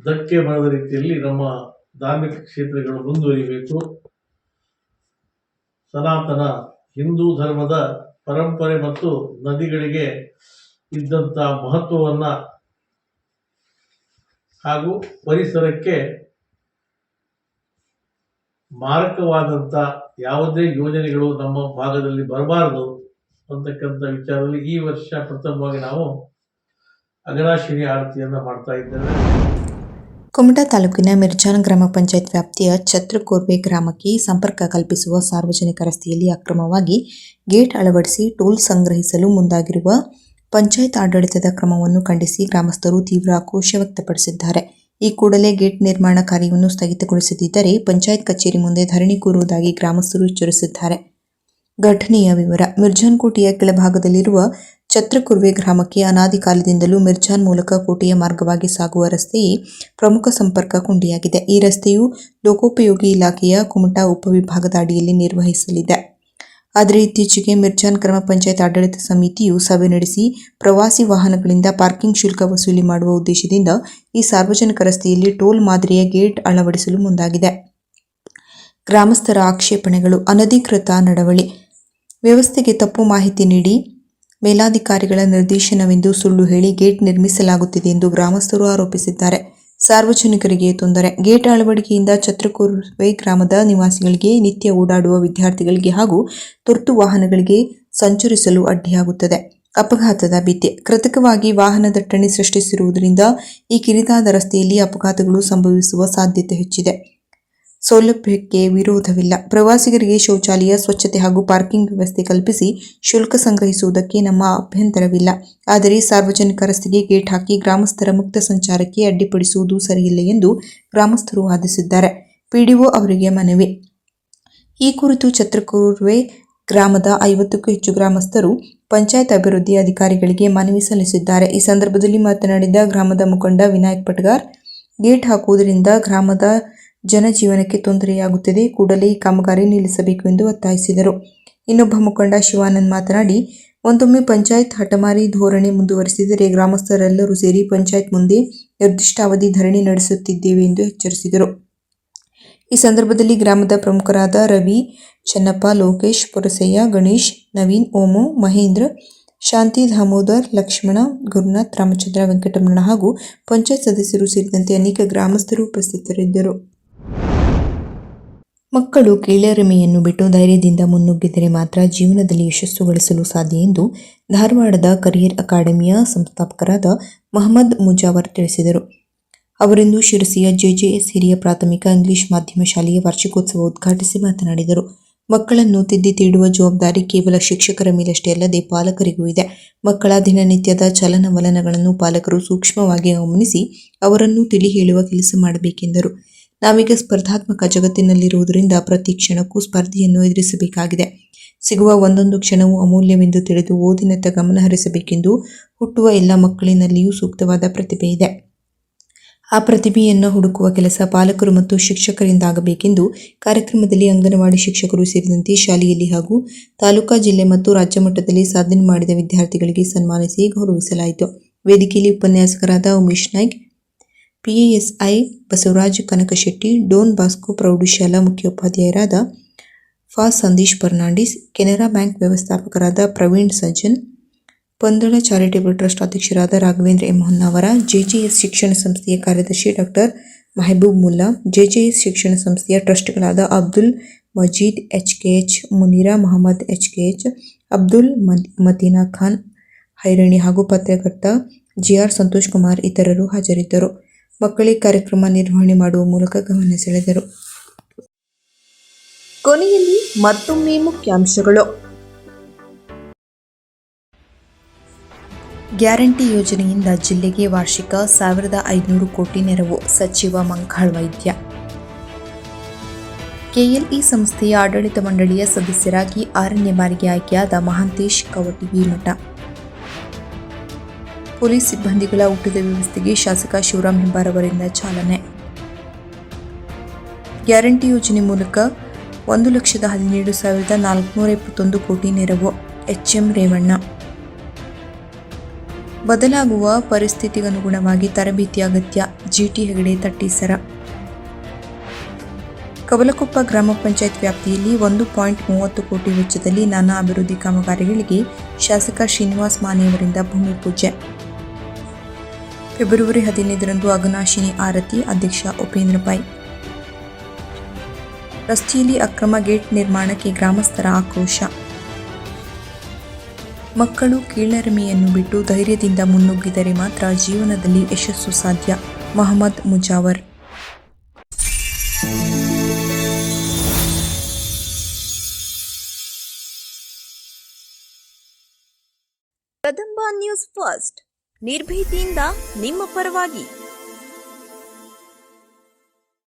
ಧಕ್ಕೆ ಬರದ ರೀತಿಯಲ್ಲಿ ನಮ್ಮ ಧಾರ್ಮಿಕ ಕ್ಷೇತ್ರಗಳು ಮುಂದುವರಿಬೇಕು. ಸನಾತನ ಹಿಂದೂ ಧರ್ಮದ ಪರಂಪರೆ ಮತ್ತು ನದಿಗಳಿಗೆ ಇದ್ದಂಥ ಮಹತ್ವವನ್ನ ಹಾಗೂ ಪರಿಸರಕ್ಕೆ ಮಾರಕವಾದಂಥ ಯಾವುದೇ ಯೋಜನೆಗಳು ನಮ್ಮ ಭಾಗದಲ್ಲಿ ಬರಬಾರದು ಅಂತಕ್ಕಂಥ ವಿಚಾರದಲ್ಲಿ ಈ ವರ್ಷ ಪ್ರಥಮವಾಗಿ ನಾವು ಅಘನಾಶಿನಿ ಆರತಿಯನ್ನು ಮಾಡ್ತಾ ಇದ್ದೇವೆ. ಕುಮಟಾ ತಾಲೂಕಿನ ಮಿರ್ಜಾನ್ ಗ್ರಾಮ ಪಂಚಾಯತ್ ವ್ಯಾಪ್ತಿಯ ಛತ್ರಕೋರ್ವೆ ಗ್ರಾಮಕ್ಕೆ ಸಂಪರ್ಕ ಕಲ್ಪಿಸುವ ಸಾರ್ವಜನಿಕ ರಸ್ತೆಯಲ್ಲಿ ಅಕ್ರಮವಾಗಿ ಗೇಟ್ ಅಳವಡಿಸಿ ಟೋಲ್ ಸಂಗ್ರಹಿಸಲು ಮುಂದಾಗಿರುವ ಪಂಚಾಯತ್ ಆಡಳಿತದ ಕ್ರಮವನ್ನು ಖಂಡಿಸಿ ಗ್ರಾಮಸ್ಥರು ತೀವ್ರ ಆಕ್ರೋಶ ವ್ಯಕ್ತಪಡಿಸಿದ್ದಾರೆ. ಈ ಕೂಡಲೇ ಗೇಟ್ ನಿರ್ಮಾಣ ಕಾರ್ಯವನ್ನು ಸ್ಥಗಿತಗೊಳಿಸದಿದ್ದರೆ ಪಂಚಾಯತ್ ಕಚೇರಿ ಮುಂದೆ ಧರಣಿ ಕೂರುವುದಾಗಿ ಗ್ರಾಮಸ್ಥರು ಎಚ್ಚರಿಸಿದ್ದಾರೆ. ಘಟನೆಯ ವಿವರ: ಮಿರ್ಜಾನ್ ಕೋಟೆಯ ಕೆಳಭಾಗದಲ್ಲಿರುವ ಛತ್ರಕುರ್ವೆ ಗ್ರಾಮಕ್ಕೆ ಅನಾದಿ ಕಾಲದಿಂದಲೂ ಮಿರ್ಜಾನ್ ಮೂಲಕ ಕೋಟೆಯ ಮಾರ್ಗವಾಗಿ ಸಾಗುವ ರಸ್ತೆಯೇ ಪ್ರಮುಖ ಸಂಪರ್ಕ ಕೊಂಡಿಯಾಗಿದೆ. ಈ ರಸ್ತೆಯು ಲೋಕೋಪಯೋಗಿ ಇಲಾಖೆಯ ಕುಮಟಾ ಉಪವಿಭಾಗದ ಅಡಿಯಲ್ಲಿ ನಿರ್ವಹಿಸಲಿದೆ. ಆದರೆ ಇತ್ತೀಚೆಗೆ ಮಿರ್ಜಾನ್ ಗ್ರಾಮ ಪಂಚಾಯತ್ ಆಡಳಿತ ಸಮಿತಿಯು ಸಭೆ ನಡೆಸಿ ಪ್ರವಾಸಿ ವಾಹನಗಳಿಂದ ಪಾರ್ಕಿಂಗ್ ಶುಲ್ಕ ವಸೂಲಿ ಮಾಡುವ ಉದ್ದೇಶದಿಂದ ಈ ಸಾರ್ವಜನಿಕ ರಸ್ತೆಯಲ್ಲಿ ಟೋಲ್ ಮಾದರಿಯ ಗೇಟ್ ಅಳವಡಿಸಲು ಮುಂದಾಗಿದೆ. ಗ್ರಾಮಸ್ಥರ ಆಕ್ಷೇಪಣೆಗಳು: ಅನಧಿಕೃತ ನಡವಳಿ, ವ್ಯವಸ್ಥೆಗೆ ತಪ್ಪು ಮಾಹಿತಿ ನೀಡಿ ಮೇಲಾಧಿಕಾರಿಗಳ ನಿರ್ದೇಶನವೆಂದು ಸುಳ್ಳು ಹೇಳಿ ಗೇಟ್ ನಿರ್ಮಿಸಲಾಗುತ್ತಿದೆ ಎಂದು ಗ್ರಾಮಸ್ಥರು ಆರೋಪಿಸಿದ್ದಾರೆ. ಸಾರ್ವಜನಿಕರಿಗೆ ತೊಂದರೆ: ಗೇಟ್ ಅಳವಡಿಕೆಯಿಂದ ಛತ್ರಕುರ್ವೆ ಗ್ರಾಮದ ನಿವಾಸಿಗಳಿಗೆ, ನಿತ್ಯ ಓಡಾಡುವ ವಿದ್ಯಾರ್ಥಿಗಳಿಗೆ ಹಾಗೂ ತುರ್ತು ವಾಹನಗಳಿಗೆ ಸಂಚರಿಸಲು ಅಡ್ಡಿಯಾಗುತ್ತದೆ. ಅಪಘಾತದ ಭೀತಿ: ಕೃತಕವಾಗಿ ವಾಹನ ದಟ್ಟಣೆ ಸೃಷ್ಟಿಸಿರುವುದರಿಂದ ಈ ಕಿರಿದಾದ ರಸ್ತೆಯಲ್ಲಿ ಅಪಘಾತಗಳು ಸಂಭವಿಸುವ ಸಾಧ್ಯತೆ ಹೆಚ್ಚಿದೆ. ಸೌಲಭ್ಯಕ್ಕೆ ವಿರೋಧವಿಲ್ಲ. ಪ್ರವಾಸಿಗರಿಗೆ ಶೌಚಾಲಯ, ಸ್ವಚ್ಛತೆ ಹಾಗೂ ಪಾರ್ಕಿಂಗ್ ವ್ಯವಸ್ಥೆ ಕಲ್ಪಿಸಿ ಶುಲ್ಕ ಸಂಗ್ರಹಿಸುವುದಕ್ಕೆ ನಮ್ಮ ಅಭ್ಯಂತರವಿಲ್ಲ. ಆದರೆ ಸಾರ್ವಜನಿಕ ರಸ್ತೆಗೆ ಗೇಟ್ ಹಾಕಿ ಗ್ರಾಮಸ್ಥರ ಮುಕ್ತ ಸಂಚಾರಕ್ಕೆ ಅಡ್ಡಿಪಡಿಸುವುದು ಸರಿಯಿಲ್ಲ ಎಂದು ಗ್ರಾಮಸ್ಥರು ವಾದಿಸಿದ್ದಾರೆ. ಪಿಡಿಒ ಅವರಿಗೆ ಮನವಿ: ಈ ಕುರಿತು ಛತ್ರಕುರ್ವೆ ಗ್ರಾಮದ 50ಕ್ಕೂ ಹೆಚ್ಚು ಗ್ರಾಮಸ್ಥರು ಪಂಚಾಯತ್ ಅಭಿವೃದ್ಧಿ ಅಧಿಕಾರಿಗಳಿಗೆ ಮನವಿ ಸಲ್ಲಿಸಿದ್ದಾರೆ. ಈ ಸಂದರ್ಭದಲ್ಲಿ ಮಾತನಾಡಿದ ಗ್ರಾಮದ ಮುಖಂಡ ವಿನಾಯಕ್ ಪಟಗಾರ್, ಗೇಟ್ ಹಾಕುವುದರಿಂದ ಗ್ರಾಮದ ಜನಜೀವನಕ್ಕೆ ತೊಂದರೆಯಾಗುತ್ತದೆ. ಕೂಡಲೇ ಈ ಕಾಮಗಾರಿ ನಿಲ್ಲಿಸಬೇಕು ಎಂದು ಒತ್ತಾಯಿಸಿದರು. ಇನ್ನೊಬ್ಬ ಮುಖಂಡ ಶಿವಾನಂದ್ ಮಾತನಾಡಿ, ಒಂದೊಮ್ಮೆ ಪಂಚಾಯತ್ ಹಠಮಾರಿ ಧೋರಣೆ ಮುಂದುವರಿಸಿದರೆ ಗ್ರಾಮಸ್ಥರೆಲ್ಲರೂ ಸೇರಿ ಪಂಚಾಯತ್ ಮುಂದೆ ನಿರ್ದಿಷ್ಟಾವಧಿ ಧರಣಿ ನಡೆಸುತ್ತಿದ್ದೇವೆ ಎಂದು ಎಚ್ಚರಿಸಿದರು. ಈ ಸಂದರ್ಭದಲ್ಲಿ ಗ್ರಾಮದ ಪ್ರಮುಖರಾದ ರವಿ, ಚೆನ್ನಪ್ಪ, ಲೋಕೇಶ್, ಪುರಸಯ್ಯ, ಗಣೇಶ್, ನವೀನ್, ಓಮು, ಮಹೇಂದ್ರ, ಶಾಂತಿ, ದಾಮೋದರ್, ಲಕ್ಷ್ಮಣ, ಗುರುನಾಥ್, ರಾಮಚಂದ್ರ, ವೆಂಕಟರಮಣ ಹಾಗೂ ಪಂಚಾಯತ್ ಸದಸ್ಯರು ಸೇರಿದಂತೆ ಅನೇಕ ಗ್ರಾಮಸ್ಥರು ಉಪಸ್ಥಿತರಿದ್ದರು. ಮಕ್ಕಳು ಕೀಳರಿಮೆಯನ್ನು ಬಿಟ್ಟು ಧೈರ್ಯದಿಂದ ಮುನ್ನುಗ್ಗಿದರೆ ಮಾತ್ರ ಜೀವನದಲ್ಲಿ ಯಶಸ್ಸು ಗಳಿಸಲು ಸಾಧ್ಯ ಎಂದು ಧಾರವಾಡದ ಕರಿಯರ್ ಅಕಾಡೆಮಿಯ ಸಂಸ್ಥಾಪಕರಾದ ಮಹಮ್ಮದ್ ಮುಜಾವರ್ ತಿಳಿಸಿದರು. ಅವರಿಂದು ಶಿರಸಿಯ ಜೆಜೆಎಸ್ ಹಿರಿಯ ಪ್ರಾಥಮಿಕ ಇಂಗ್ಲಿಷ್ ಮಾಧ್ಯಮ ಶಾಲೆಯ ವಾರ್ಷಿಕೋತ್ಸವ ಉದ್ಘಾಟಿಸಿ ಮಾತನಾಡಿದರು. ಮಕ್ಕಳನ್ನು ತಿದ್ದಿ ತೀಡುವ ಜವಾಬ್ದಾರಿ ಕೇವಲ ಶಿಕ್ಷಕರ ಮೇಲಷ್ಟೇ ಅಲ್ಲದೆ ಪಾಲಕರಿಗೂ ಇದೆ. ಮಕ್ಕಳ ದಿನನಿತ್ಯದ ಚಲನವಲನಗಳನ್ನು ಪಾಲಕರು ಸೂಕ್ಷ್ಮವಾಗಿ ಗಮನಿಸಿ ಅವರನ್ನು ತಿಳಿ ಹೇಳುವ ಕೆಲಸ ಮಾಡಬೇಕೆಂದರು. ನಾವೀಗ ಸ್ಪರ್ಧಾತ್ಮಕ ಜಗತ್ತಿನಲ್ಲಿರುವುದರಿಂದ ಪ್ರತಿ ಕ್ಷಣಕ್ಕೂ ಸ್ಪರ್ಧೆಯನ್ನು ಎದುರಿಸಬೇಕಾಗಿದೆ. ಸಿಗುವ ಒಂದೊಂದು ಕ್ಷಣವೂ ಅಮೂಲ್ಯವೆಂದು ತಿಳಿದು ಓದಿನತ್ತ ಗಮನ ಹರಿಸಬೇಕೆಂದು ಹುಟ್ಟುವ ಎಲ್ಲ ಮಕ್ಕಳಿನಲ್ಲಿಯೂ ಸೂಕ್ತವಾದ ಪ್ರತಿಭೆ ಇದೆ. ಆ ಪ್ರತಿಭೆಯನ್ನು ಹುಡುಕುವ ಕೆಲಸ ಪಾಲಕರು ಮತ್ತು ಶಿಕ್ಷಕರಿಂದಾಗಬೇಕೆಂದು ಕಾರ್ಯಕ್ರಮದಲ್ಲಿ ಅಂಗನವಾಡಿ ಶಿಕ್ಷಕರು ಸೇರಿದಂತೆ ಶಾಲೆಯಲ್ಲಿ ಹಾಗೂ ತಾಲೂಕಾ, ಜಿಲ್ಲೆ ಮತ್ತು ರಾಜ್ಯ ಮಟ್ಟದಲ್ಲಿ ಸಾಧನೆ ಮಾಡಿದ ವಿದ್ಯಾರ್ಥಿಗಳಿಗೆ ಸನ್ಮಾನಿಸಿ ಗೌರವಿಸಲಾಯಿತು. ವೇದಿಕೆಯಲ್ಲಿ ಉಪನ್ಯಾಸಕರಾದ Umesh Naik, PSI Basavaraj Kanakashetti, Don Bosco ಪ್ರೌಢಶಾಲಾ ಮುಖ್ಯೋಪಾಧ್ಯಾಯರಾದ ಫಾ ಸಂದೀಶ್ ಫರ್ನಾಂಡಿಸ್, ಕೆನರಾ ಬ್ಯಾಂಕ್ ವ್ಯವಸ್ಥಾಪಕರಾದ ಪ್ರವೀಣ್ ಸಜ್ಜನ್, ಪಂದಳ ಚಾರಿಟೇಬಲ್ ಟ್ರಸ್ಟ್ ಅಧ್ಯಕ್ಷರಾದ ರಾಘವೇಂದ್ರ ಎಂ ಹೊನ್ನಾವರ, ಜೆಜೆಎಸ್ ಶಿಕ್ಷಣ ಸಂಸ್ಥೆಯ ಕಾರ್ಯದರ್ಶಿ ಡಾಕ್ಟರ್ ಮೆಹಬೂಬ್ ಮುಲ್ಲಾ, ಜೆಜೆಎಸ್ ಶಿಕ್ಷಣ ಸಂಸ್ಥೆಯ ಟ್ರಸ್ಟ್ಗಳಾದ ಅಬ್ದುಲ್ ಮಜೀದ್ ಎಚ್ಕೆಎಚ್, ಮುನೀರಾ ಮಹಮ್ಮದ್ ಎಚ್ಕೆಎಚ್, ಅಬ್ದುಲ್ ಮತೀನಾ ಖಾನ್ ಹೈರಣಿ ಹಾಗೂ ಪತ್ರಕರ್ತ ಜಿಆರ್ ಸಂತೋಷ್ ಕುಮಾರ್ ಇತರರು ಹಾಜರಿದ್ದರು. ಮಕ್ಕಳಿಗೆ ಕಾರ್ಯಕ್ರಮ ನಿರ್ವಹಣೆ ಮಾಡುವ ಮೂಲಕ ಗಮನ ಸೆಳೆದರು. ಕೊನೆಯಲ್ಲಿ ಮತ್ತೊಮ್ಮೆ ಮುಖ್ಯಾಂಶಗಳು. ಗ್ಯಾರಂಟಿ ಯೋಜನೆಯಿಂದ ಜಿಲ್ಲೆಗೆ ವಾರ್ಷಿಕ 1500 ಕೋಟಿ ನೆರವು, ಸಚಿವ ಮಂಕಾಳ್ ವೈದ್ಯ. ಕೆಎಲ್ಇ ಸಂಸ್ಥೆಯ ಆಡಳಿತ ಮಂಡಳಿಯ ಸದಸ್ಯರಾಗಿ 6ನೇ ಬಾರಿಗೆ ಆಯ್ಕೆಯಾದ ಮಹಾಂತೇಶ್ ಕವಟಗಿಮಠ. ಪೊಲೀಸ್ ಸಿಬ್ಬಂದಿಗಳ ಊಟದ ವ್ಯವಸ್ಥೆಗೆ ಶಾಸಕ ಶಿವರಾಮ್ ಹೆಬ್ಬಾರ್ ಅವರಿಂದ ಚಾಲನೆ. ಗ್ಯಾರಂಟಿ ಯೋಜನೆ ಮೂಲಕ 1,17,421 ಕೋಟಿ ನೆರವು, ಎಚ್ಎಂ ರೇವಣ್ಣ. ಬದಲಾಗುವ ಪರಿಸ್ಥಿತಿಗನುಗುಣವಾಗಿ ತರಬೇತಿ ಅಗತ್ಯ, ಜಿಟಿ ಹೆಗಡೆ ತಟ್ಟೀಸರ. ಕವಲಕೊಪ್ಪ ಗ್ರಾಮ ಪಂಚಾಯತ್ ವ್ಯಾಪ್ತಿಯಲ್ಲಿ 1.30 ಕೋಟಿ ವೆಚ್ಚದಲ್ಲಿ ನಾನಾ ಅಭಿವೃದ್ಧಿ ಕಾಮಗಾರಿಗಳಿಗೆ ಶಾಸಕ ಶ್ರೀನಿವಾಸ್ ಮಾನೆಯವರಿಂದ ಭೂಮಿ ಪೂಜೆ. ಫೆಬ್ರವರಿ 15ರಂದು ಅಘನಾಶಿನಿ ಆರತಿ, ಅಧ್ಯಕ್ಷ ಉಪೇಂದ್ರ ಪೈ. ರಸ್ತೆಯಲ್ಲಿ ಅಕ್ರಮ ಗೇಟ್ ನಿರ್ಮಾಣಕ್ಕೆ ಗ್ರಾಮಸ್ಥರ ಆಕ್ರೋಶ. ಮಕ್ಕಳು ಕೀಳರಿಮೆಯನ್ನು ಬಿಟ್ಟು ಧೈರ್ಯದಿಂದ ಮುನ್ನುಗ್ಗಿದರೆ ಮಾತ್ರ ಜೀವನದಲ್ಲಿ ಯಶಸ್ಸು ಸಾಧ್ಯ. ಮಹಮ್ಮದ್ ಮುಜಾವರ್. ಕದಂಬ ನ್ಯೂಸ್ ಫಸ್ಟ್, ನಿರ್ಭೀತಿಯಿಂದ ನಿಮ್ಮ ಪರವಾಗಿ.